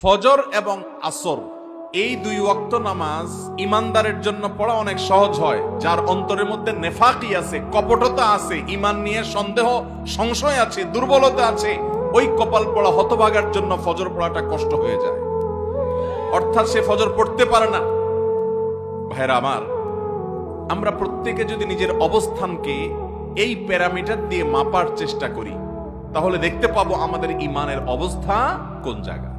ফজর এবং আসর এই দুই ওয়াক্ত নামাজ ইমানদারের জন্য পড়া অনেক সহজ হয়। যার অন্তরের মধ্যে নেফাকি আছে, কপটতা আছে, ইমান নিয়ে সন্দেহ সংশয় আছে, দুর্বলতা আছে, ওই কপাল পড়া হতভাগার জন্য ফজর পড়াটা কষ্ট হয়ে যায়, অর্থাৎ সে ফজর পড়তে পারে না। ভাইরা আমার, আমরা প্রত্যেকে যদি নিজের অবস্থানকে এই প্যারামিটার দিয়ে মাপার চেষ্টা করি, তাহলে দেখতে পাবো আমাদের ইমানের অবস্থা কোন জায়গা।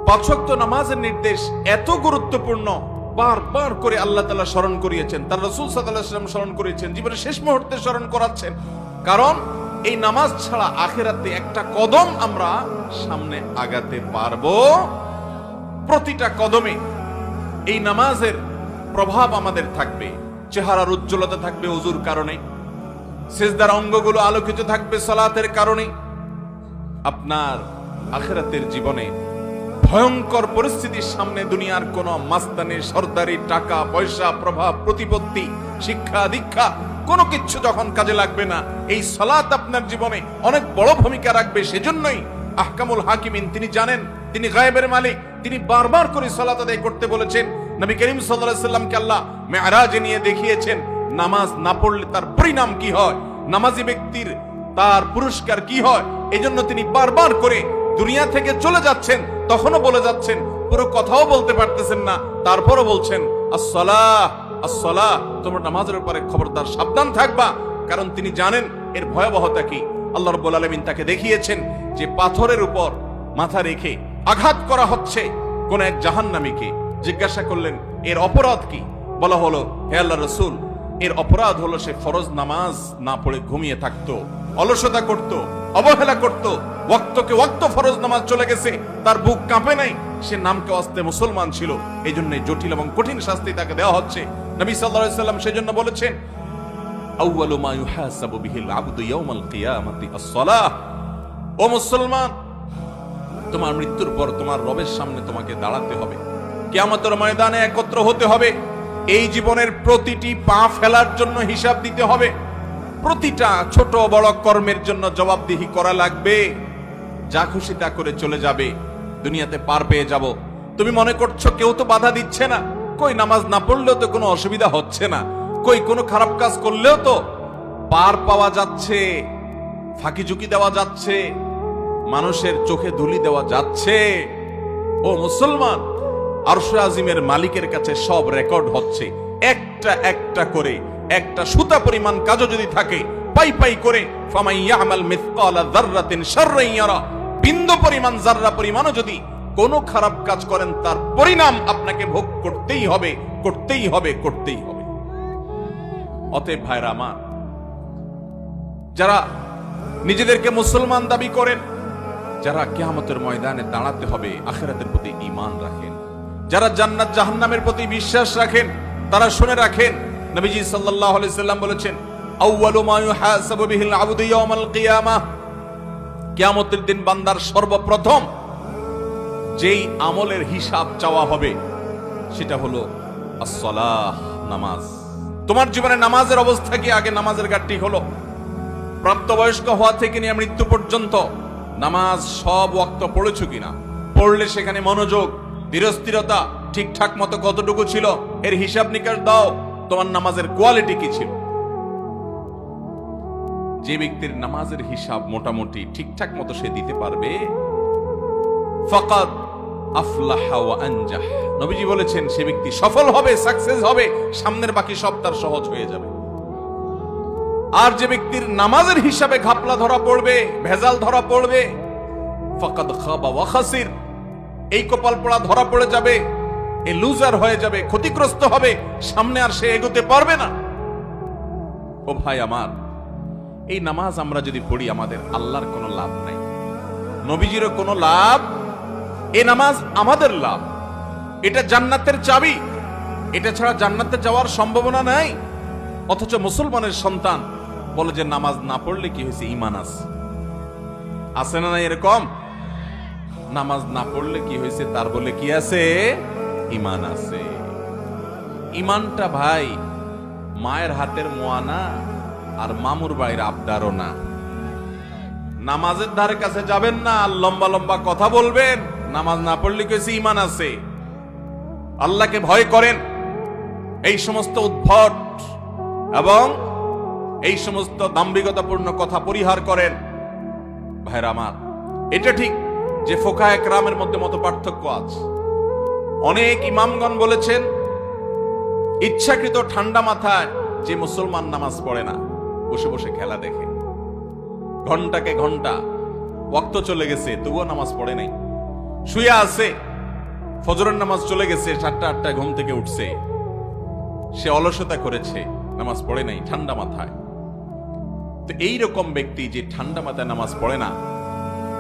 পাঁচ ওয়াক্ত নামাজের নির্দেশ এত গুরুত্বপূর্ণ, বারবার করে আল্লাহ তাআলা স্মরণ করিয়েছেন, তার রাসূল সাল্লাল্লাহু আলাইহি ওয়াসাল্লাম স্মরণ করিয়েছেন, জীবনের শেষ মুহূর্তে স্মরণ করাচ্ছেন। কারণ এই নামাজ ছাড়া আখিরাতে একটা কদম আমরা সামনে আগাতে পারবো। প্রতিটা কদমে এই নামাজের প্রভাব আমাদের থাকবে। চেহারার উজ্জ্বলতা থাকবে ওযুর কারণে, সিজদার অঙ্গগুলো আলোকিত থাকবে সালাতের কারণে। আপনার আখিরাতের জীবনে ভয়ঙ্কর পরিস্থিতির সামনে দুনিয়ার কোন মাস্তানি, সরদারি, টাকা পয়সা, প্রভাব প্রতিপত্তি, শিক্ষা দীক্ষা কোনো কিছু যখন কাজে লাগবে না, এই সালাত আপনার জীবনে অনেক বড় ভূমিকা রাখবে। সেজন্যই আহকামুল হাকিমিন, তিনি জানেন, তিনি গায়েবের মালিক, তিনি বারবার করে সালাত আদায় করতে বলেছেন। নবী করিম সাল্লাল্লাহু আলাইহি সাল্লামকে আল্লাহ মেরাজে নিয়ে দেখিয়েছেন নামাজ না পড়লে তার পরিণাম কি হয়, নামাজি ব্যক্তির তার পুরস্কার কি হয়। এজন্য তিনি বারবার করে দুনিয়া থেকে চলে যাচ্ছেন, তখনও বলে যাচ্ছেন, পুরো কথাও বলতে পারতেছেন না, তারপরও বলছেন আসসালাহ আসসালাহ, তোমরা নামাজের উপরে খবরদার সাবধান থাকবা। কারণ তিনি জানেন এর ভয়াবহতা কি। আল্লাহ রাব্বুল আলামিন তাকে দেখিয়েছেন যে পাথরের উপর মাথা রেখে আঘাত করা হচ্ছে কোন এক জাহান্নামীকে। জিজ্ঞাসা করলেন এর অপরাধ কি? বলা হলো, হে আল্লাহর রাসূল, এর অপরাধ হলো সে ফরজ নামাজ না পড়ে ঘুমিয়ে থাকতো, অলসতা করত, অবহেলা করত। ওয়াক্তকে ওয়াক্ত ফরজ নামাজ চলে গেছে, তার বুক কাঁপে নাই, সে নামকে ওয়াস্তে মুসলমান ছিল। এই জন্য জটিল এবং কঠিন শাস্তি তাকে দেওয়া হচ্ছে। নবী সাল্লাল্লাহু আলাইহি সাল্লাম সেজন্য বলেছেন, আউয়ালু মা ইউহাসাবু বিহিল আবদু ইয়াউমাল কিয়ামাতি আস-সালাহ। ও মুসলমান, তোমার মৃত্যুর পর তোমার রবের সামনে তোমাকে দাঁড়াতে হবে, কিয়ামতের ময়দানে একত্র হতে হবে। এই জীবনের প্রতিটি পা ফেলার জন্য হিসাব দিতে হবে, প্রতিটা ছোট বড় কর্মের জন্য জবাবদিহি করা লাগবে। যা খুশি তা করে চলে যাবে, দুনিয়াতে পার পেয়ে যাব। তুমি মনে করছো কেউ তো বাধা দিচ্ছে না, কই নামাজ না পড়লেও তো কোনো অসুবিধা হচ্ছে না, কই কোনো খারাপ কাজ করলেও তো পার পাওয়া যাচ্ছে, ফাঁকি ঝুঁকি দেওয়া যাচ্ছে, মানুষের চোখে ধুলি দেওয়া যাচ্ছে। ও মুসলমান, আরশে আজিমের মালিকের কাছে সব রেকর্ড হচ্ছে, একটা একটা করে। একটা সুতা পরিমাণ কাজও যদি থাকে, পাই পাই করে, ফামান ইয়ামাল মিসকালা যাররাতিন শাররান ইয়ারা, বিন্দু পরিমাণ, যাররা পরিমাণও যদি কোনো খারাপ কাজ করেন, তার পরিণাম আপনাকে ভোগ করতেই হবে, করতেই হবে, করতেই হবে। অতএব ভাইরা আমার, যারা নিজেদেরকে মুসলমান দাবি করেন, যারা কিয়ামতের ময়দানে দাঁড়াতে হবে, আখিরাতের প্রতি ঈমান রাখেন, যারা জান্নাত জাহান্নামের প্রতি বিশ্বাস রাখেন, তারা শুনে রাখেন, নবীজি সাল্লাল্লাহু আলাইহি সাল্লাম বলেছেন, আউয়ালু মা ইউহাসাবু বিহিল আবদু ইয়াউমাল কিয়ামাহ, কিয়ামতের দিন বান্দার সর্বপ্রথম যেই আমলের হিসাব চাওয়া হবে সেটা হলো আস-সালাহ, নামাজ। তোমার জীবনে নামাজের অবস্থা কি? আগে নামাজের ঘাটতি হলো। প্রাপ্তবয়স্ক হওয়া থেকে নিয়ে মৃত্যু পর্যন্ত নামাজ সব ওয়াক্ত পড়েছো কিনা? পড়লে সেখানে মনোযোগ, ধীরস্থিরতা ঠিকঠাক মতো কতটুকু ছিল, এর হিসাব নিকাশ দাও। তোমার নামাজের কোয়ালিটি কি ছিল? যে ব্যক্তির নামাজের হিসাব মোটামুটি ঠিকঠাক মতো সে দিতে পারবে, ফাকাদ আফলাহা ওয়া আনজাহ, নবীজি বলেছেন সে ব্যক্তি সফল হবে, সাকসেস হবে, সামনের বাকি সব তার সহজ হয়ে যাবে। আর যে ব্যক্তির নামাজের হিসাবে ঘাপলা ধরা পড়বে, ভেজাল ধরা পড়বে, ফাকাদ খাবা ওয়া খাসির, এই কপাল পড়া ধরা পড়ে যাবে, এ লুজার হয়ে যাবে, ক্ষতিগ্রস্ত হবে, সামনে আর সে এগোতে পারবে না। ও ভাই আমার, এই নামাজ আমরা যদি পড়ি, আমাদের আল্লাহর কোনো লাভ নাই, নবীজিরও কোনো লাভ। এই নামাজ আমাদের লাভ, এটা জান্নাতের চাবি, এটা ছাড়া জান্নাতে যাওয়ার সম্ভাবনা নাই। অথচ মুসলমানের সন্তান বলে যে নামাজ না পড়লে কি হয়েছে, ঈমান আছে না নাই? এরকম নামাজ না পড়লে কি হয়েছে, তার বলে কি আছে, ঈমান আছে। ঈমানটা ভাই মায়ের হাতের মোয়া না, আর মামুর বাড়ির আবদারও না। নামাজের ধারে কাছে যাবেন না, আর লম্বা লম্বা কথা বলবেন, নামাজ না পড়লে কেছে ইমান আছে। আল্লাহকে ভয় করেন। এই সমস্ত উদ্ভট এবং এই সমস্ত দাম্ভিকতাপূর্ণ কথা পরিহার করেন। ভাইরা আমার, এটা ঠিক যে ফোকায়ে কেরামের মধ্যে মত পার্থক্য আছে। অনেক ইমামগণ বলেছেন ইচ্ছাকৃত ঠান্ডা মাথায় যে মুসলমান নামাজ পড়ে না, বসে বসে খেলা দেখে, ঘন্টাকে ঘন্টা ওয়াক্ত চলে গেছে তবুও নামাজ পড়ে নাই, শুয়ে আছে, ফজরের নামাজ চলে গেছে, 7টা-8টায় ঘুম থেকে উঠছে, সে অলসতা করেছে, নামাজ পড়ে নাই ঠান্ডা মাথায়। তো এইরকম ব্যক্তি যে ঠান্ডা মাথায় নামাজ পড়ে না,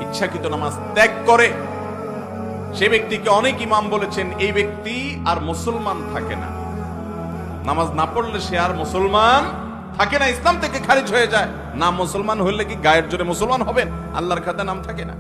ইচ্ছাকৃত নামাজ ত্যাগ করে, সে ব্যক্তিকে অনেক ইমাম বলেছেন এই ব্যক্তি আর মুসলমান থাকে না। নামাজ না পড়লে সে আর মুসলমান থাকে না, ইসলাম থেকে খারিজ হয়ে যায়। না মুসলমান হইলে কি গায়ের জোরে মুসলমান হবেন? আল্লাহর খাতায় নাম থাকে না।